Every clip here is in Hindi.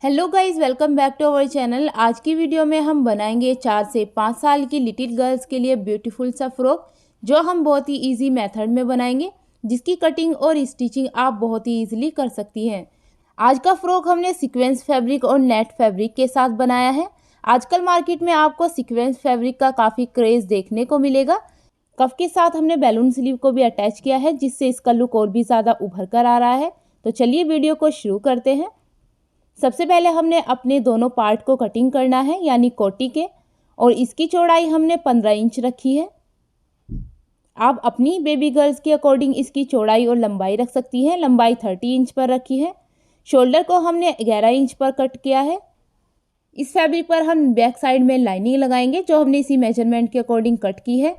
Hello guys, welcome back to our channel. आज की वीडियो में हम बनाएंगे 4 से 5 साल की लिटिल गर्ल्स के लिए ब्यूटीफुल सा फ्रॉक, जो हम बहुत ही इजी मेथड में बनाएंगे, जिसकी कटिंग और स्टिचिंग आप बहुत ही इजीली कर सकती हैं। आज का फ्रॉक हमने सीक्वेंस फैब्रिक और नेट फैब्रिक के साथ बनाया है। आजकल मार्केट में आपको सीक्वेंस फैब्रिक का काफ़ी क्रेज़ देखने को मिलेगा। कफ के साथ हमने बैलून स्लीव को भी अटैच किया है, जिससे इसका लुक और भी ज़्यादा उभर कर आ रहा है। तो चलिए वीडियो को शुरू करते हैं। सबसे पहले हमने अपने दोनों पार्ट को कटिंग करना है, यानी कोटी के, और इसकी चौड़ाई हमने 15 इंच रखी है। आप अपनी बेबी गर्ल्स के अकॉर्डिंग इसकी चौड़ाई और लंबाई रख सकती हैं। लंबाई 30 इंच पर रखी है। शोल्डर को हमने 11 इंच पर कट किया है। इस फैब्रिक पर हम बैक साइड में लाइनिंग लगाएंगे, जो हमने इसी मेजरमेंट के अकॉर्डिंग कट की है।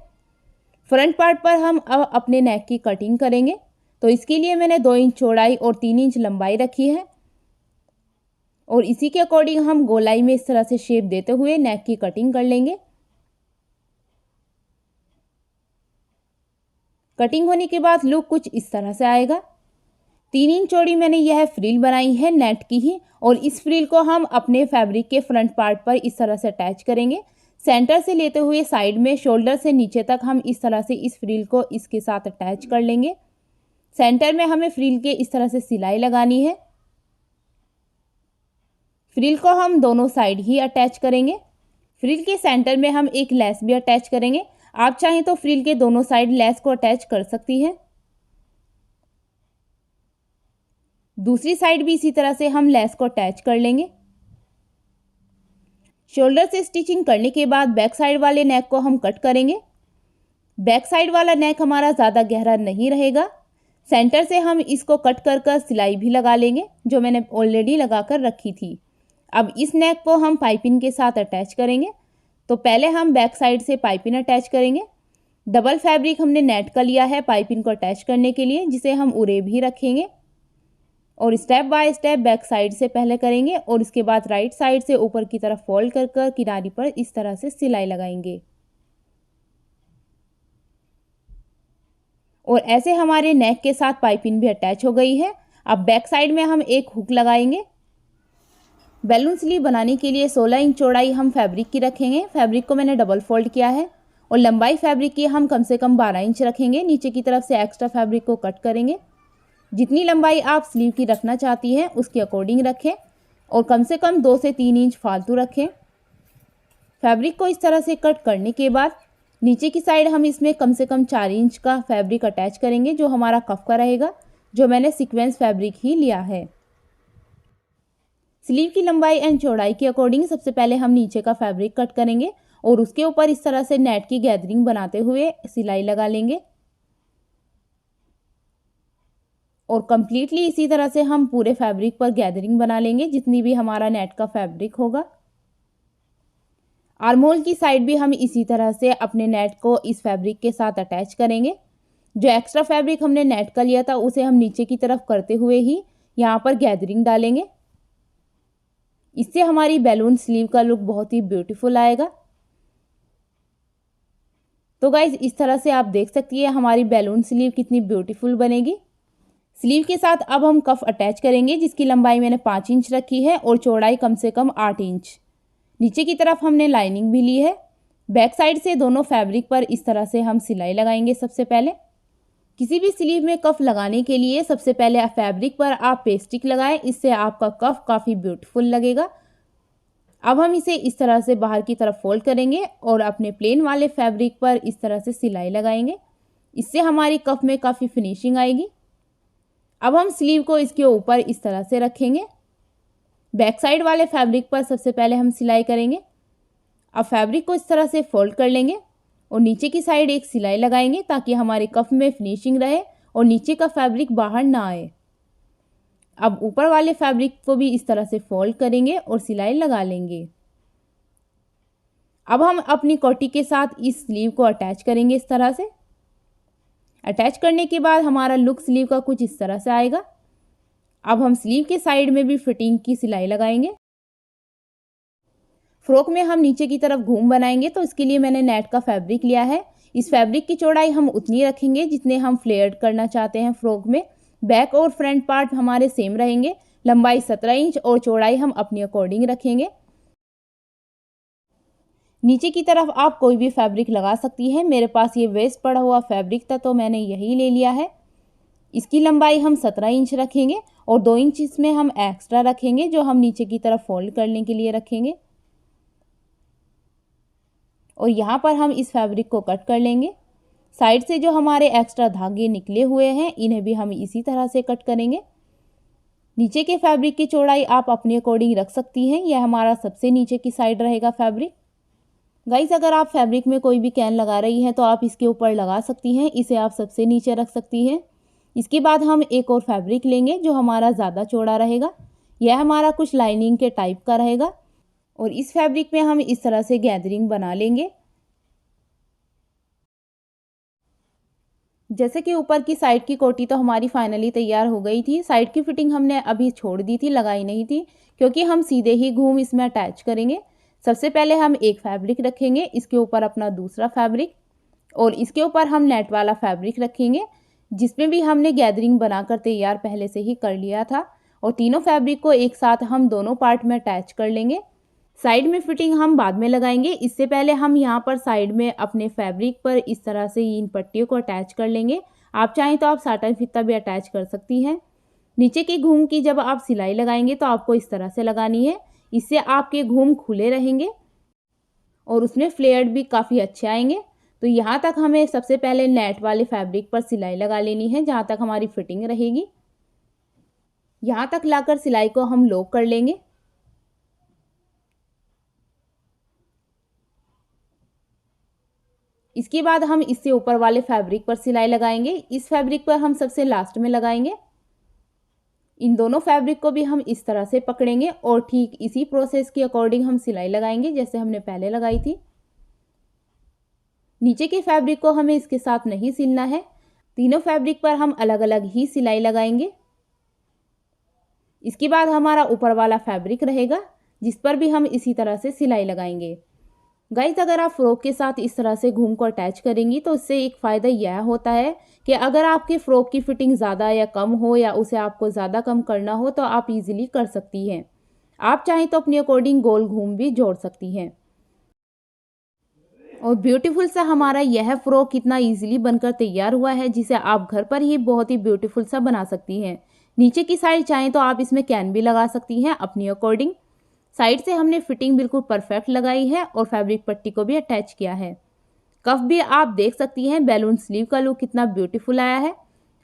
फ्रंट पार्ट पर हम अब अपने नेक की कटिंग करेंगे, तो इसके लिए मैंने 2 इंच चौड़ाई और 3 इंच लंबाई रखी है, और इसी के अकॉर्डिंग हम गोलाई में इस तरह से शेप देते हुए नेक की कटिंग कर लेंगे। कटिंग होने के बाद लुक कुछ इस तरह से आएगा। 3 इंच चौड़ी मैंने यह फ्रिल बनाई है नेट की ही, और इस फ्रिल को हम अपने फैब्रिक के फ्रंट पार्ट पर इस तरह से अटैच करेंगे। सेंटर से लेते हुए साइड में शोल्डर से नीचे तक हम इस तरह से इस फ्रिल को इसके साथ अटैच कर लेंगे। सेंटर में हमें फ्रिल के इस तरह से सिलाई लगानी है। फ्रिल को हम दोनों साइड ही अटैच करेंगे। फ्रिल के सेंटर में हम एक लेस भी अटैच करेंगे। आप चाहें तो फ्रिल के दोनों साइड लेस को अटैच कर सकती हैं। दूसरी साइड भी इसी तरह से हम लेस को अटैच कर लेंगे। शोल्डर से स्टिचिंग करने के बाद बैक साइड वाले नेक को हम कट करेंगे। बैक साइड वाला नेक हमारा ज़्यादा गहरा नहीं रहेगा। सेंटर से हम इसको कट कर सिलाई भी लगा लेंगे, जो मैंने ऑलरेडी लगा कर रखी थी। अब इस नेक को हम पाइपिंग के साथ अटैच करेंगे। तो पहले हम बैक साइड से पाइपिंग अटैच करेंगे। डबल फैब्रिक हमने नेट का लिया है पाइपिंग को अटैच करने के लिए, जिसे हम उरे भी रखेंगे, और step by step back side से पहले करेंगे, और इसके बाद राइट साइड से ऊपर की तरफ फोल्ड कर किनारी पर इस तरह से सिलाई लगाएंगे। और ऐसे हमारे नेक के साथ पाइपिंग भी अटैच हो गई है। अब बैक साइड में हम एक हुक लगाएंगे। बैलून स्लीव बनाने के लिए 16 इंच चौड़ाई हम फैब्रिक की रखेंगे। फैब्रिक को मैंने डबल फोल्ड किया है, और लंबाई फैब्रिक की हम कम से कम 12 इंच रखेंगे। नीचे की तरफ से एक्स्ट्रा फैब्रिक को कट करेंगे। जितनी लंबाई आप स्लीव की रखना चाहती हैं उसके अकॉर्डिंग रखें, और कम से कम 2 से 3 इंच फालतू रखें। फैब्रिक को इस तरह से कट करने के बाद नीचे की साइड हम इसमें कम से कम 4 इंच का फैब्रिक अटैच करेंगे, जो हमारा कफ का रहेगा, जो मैंने सीक्वेंस फैब्रिक ही लिया है। स्लीव की लंबाई एंड चौड़ाई के अकॉर्डिंग सबसे पहले हम नीचे का फैब्रिक कट करेंगे, और उसके ऊपर इस तरह से नेट की गैदरिंग बनाते हुए सिलाई लगा लेंगे। और कंप्लीटली इसी तरह से हम पूरे फैब्रिक पर गैदरिंग बना लेंगे, जितनी भी हमारा नेट का फैब्रिक होगा। आर्म होल की साइड भी हम इसी तरह से अपने नेट को इस फैब्रिक के साथ अटैच करेंगे। जो एक्स्ट्रा फैब्रिक हमने नेट का लिया था उसे हम नीचे की तरफ करते हुए ही यहाँ पर गैदरिंग डालेंगे। इससे हमारी बैलून स्लीव का लुक बहुत ही ब्यूटीफुल आएगा। तो गाइज, इस तरह से आप देख सकती है हमारी बैलून स्लीव कितनी ब्यूटीफुल बनेगी। स्लीव के साथ अब हम कफ अटैच करेंगे, जिसकी लंबाई मैंने 5 इंच रखी है और चौड़ाई कम से कम 8 इंच। नीचे की तरफ हमने लाइनिंग भी ली है। बैक साइड से दोनों फैब्रिक पर इस तरह से हम सिलाई लगाएंगे। सबसे पहले किसी भी स्लीव में कफ लगाने के लिए सबसे पहले फैब्रिक पर आप पेस्टिक लगाएं, इससे आपका कफ काफ़ी ब्यूटीफुल लगेगा। अब हम इसे इस तरह से बाहर की तरफ फोल्ड करेंगे, और अपने प्लेन वाले फैब्रिक पर इस तरह से सिलाई लगाएंगे। इससे हमारी कफ में काफ़ी फिनिशिंग आएगी। अब हम स्लीव को इसके ऊपर इस तरह से रखेंगे। बैक साइड वाले फैब्रिक पर सबसे पहले हम सिलाई करेंगे। अब फैब्रिक को इस तरह से फोल्ड कर लेंगे, और नीचे की साइड एक सिलाई लगाएंगे, ताकि हमारे कफ में फिनिशिंग रहे और नीचे का फैब्रिक बाहर ना आए। अब ऊपर वाले फैब्रिक को भी इस तरह से फोल्ड करेंगे और सिलाई लगा लेंगे। अब हम अपनी कोटी के साथ इस स्लीव को अटैच करेंगे। इस तरह से अटैच करने के बाद हमारा लुक स्लीव का कुछ इस तरह से आएगा। अब हम स्लीव के साइड में भी फिटिंग की सिलाई लगाएंगे। फ्रॉक में हम नीचे की तरफ घूम बनाएंगे, तो इसके लिए मैंने नेट का फैब्रिक लिया है। इस फैब्रिक की चौड़ाई हम उतनी रखेंगे जितने हम फ्लेयर्ड करना चाहते हैं फ्रॉक में। बैक और फ्रंट पार्ट हमारे सेम रहेंगे। लंबाई 17 इंच और चौड़ाई हम अपने अकॉर्डिंग रखेंगे। नीचे की तरफ आप कोई भी फैब्रिक लगा सकती हैं। मेरे पास ये वेस्ट पड़ा हुआ फैब्रिक था तो मैंने यही ले लिया है। इसकी लंबाई हम 17 इंच रखेंगे और 2 इंच इसमें हम एक्स्ट्रा रखेंगे जो हम नीचे की तरफ फोल्ड करने के लिए रखेंगे। और यहाँ पर हम इस फैब्रिक को कट कर लेंगे। साइड से जो हमारे एक्स्ट्रा धागे निकले हुए हैं इन्हें भी हम इसी तरह से कट करेंगे। नीचे के फैब्रिक की चौड़ाई आप अपने अकॉर्डिंग रख सकती हैं। यह हमारा सबसे नीचे की साइड रहेगा फैब्रिक। गाइस, अगर आप फैब्रिक में कोई भी कैन लगा रही हैं तो आप इसके ऊपर लगा सकती हैं। इसे आप सबसे नीचे रख सकती हैं। इसके बाद हम एक और फैब्रिक लेंगे जो हमारा ज़्यादा चौड़ा रहेगा। यह हमारा कुछ लाइनिंग के टाइप का रहेगा और इस फैब्रिक में हम इस तरह से गैदरिंग बना लेंगे। जैसे कि ऊपर की साइड की कोटी तो हमारी फाइनली तैयार हो गई थी। साइड की फिटिंग हमने अभी छोड़ दी थी, लगाई नहीं थी, क्योंकि हम सीधे ही घूम इसमें अटैच करेंगे। सबसे पहले हम एक फैब्रिक रखेंगे, इसके ऊपर अपना दूसरा फैब्रिक और इसके ऊपर हम नेट वाला फैब्रिक रखेंगे जिसमें भी हमने गैदरिंग बनाकर तैयार पहले से ही कर लिया था। और तीनों फैब्रिक को एक साथ हम दोनों पार्ट में अटैच कर लेंगे। साइड में फिटिंग हम बाद में लगाएंगे। इससे पहले हम यहाँ पर साइड में अपने फैब्रिक पर इस तरह से इन पट्टियों को अटैच कर लेंगे। आप चाहें तो आप साटन फीता भी अटैच कर सकती हैं। नीचे के घूम की जब आप सिलाई लगाएंगे तो आपको इस तरह से लगानी है। इससे आपके घूम खुले रहेंगे और उसमें फ्लेयर्ड भी काफ़ी अच्छे आएंगे। तो यहाँ तक हमें सबसे पहले नेट वाले फैब्रिक पर सिलाई लगा लेनी है जहाँ तक हमारी फिटिंग रहेगी। यहाँ तक लाकर सिलाई को हम लॉक कर लेंगे। इसके बाद हम इससे ऊपर वाले फैब्रिक पर सिलाई लगाएंगे। इस फैब्रिक पर हम सबसे लास्ट में लगाएंगे। इन दोनों फैब्रिक को भी हम इस तरह से पकड़ेंगे और ठीक इसी प्रोसेस के अकॉर्डिंग हम सिलाई लगाएंगे जैसे हमने पहले लगाई थी। नीचे के फैब्रिक को हमें इसके साथ नहीं सिलना है। तीनों फैब्रिक पर हम अलग अलग ही सिलाई लगाएंगे। इसके बाद हमारा ऊपर वाला फैब्रिक रहेगा जिस पर भी हम इसी तरह से सिलाई लगाएंगे। गाइस, अगर आप फ्रॉक के साथ इस तरह से घूम को अटैच करेंगी तो इससे एक फ़ायदा यह होता है कि अगर आपके फ्रॉक की फिटिंग ज़्यादा या कम हो या उसे आपको ज़्यादा कम करना हो तो आप इजीली कर सकती हैं। आप चाहें तो अपने अकॉर्डिंग गोल घूम भी जोड़ सकती हैं। और ब्यूटीफुल सा हमारा यह फ्रॉक कितना इजीली बनकर तैयार हुआ है जिसे आप घर पर ही बहुत ही ब्यूटीफुल सा बना सकती हैं। नीचे की साइड चाहें तो आप इसमें कैन भी लगा सकती हैं अपनी अकॉर्डिंग। साइड से हमने फिटिंग बिल्कुल परफेक्ट लगाई है और फैब्रिक पट्टी को भी अटैच किया है। कफ भी आप देख सकती हैं, बैलून स्लीव का लुक कितना ब्यूटीफुल आया है।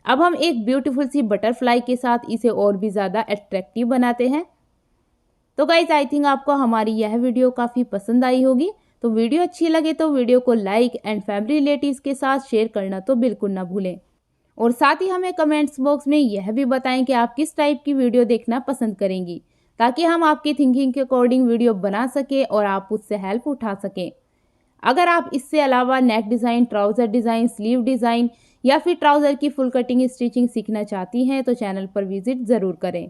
अब हम एक ब्यूटीफुल सी बटरफ्लाई के साथ इसे और भी ज़्यादा अट्रैक्टिव बनाते हैं। तो गाइज, आई थिंक आपको हमारी यह वीडियो काफ़ी पसंद आई होगी। तो वीडियो अच्छी लगे तो वीडियो को लाइक एंड फैमिली रिलेटिव्स के साथ शेयर करना तो बिल्कुल ना भूलें। और साथ ही हमें कमेंट्स बॉक्स में यह भी बताएं कि आप किस टाइप की वीडियो देखना पसंद करेंगी, ताकि हम आपकी थिंकिंग के अकॉर्डिंग वीडियो बना सकें और आप उससे हेल्प उठा सकें। अगर आप इससे अलावा नेक design, trouser design, sleeve design या फिर ट्राउज़र की फुल कटिंग स्टिचिंग सीखना चाहती हैं तो चैनल पर विजिट ज़रूर करें।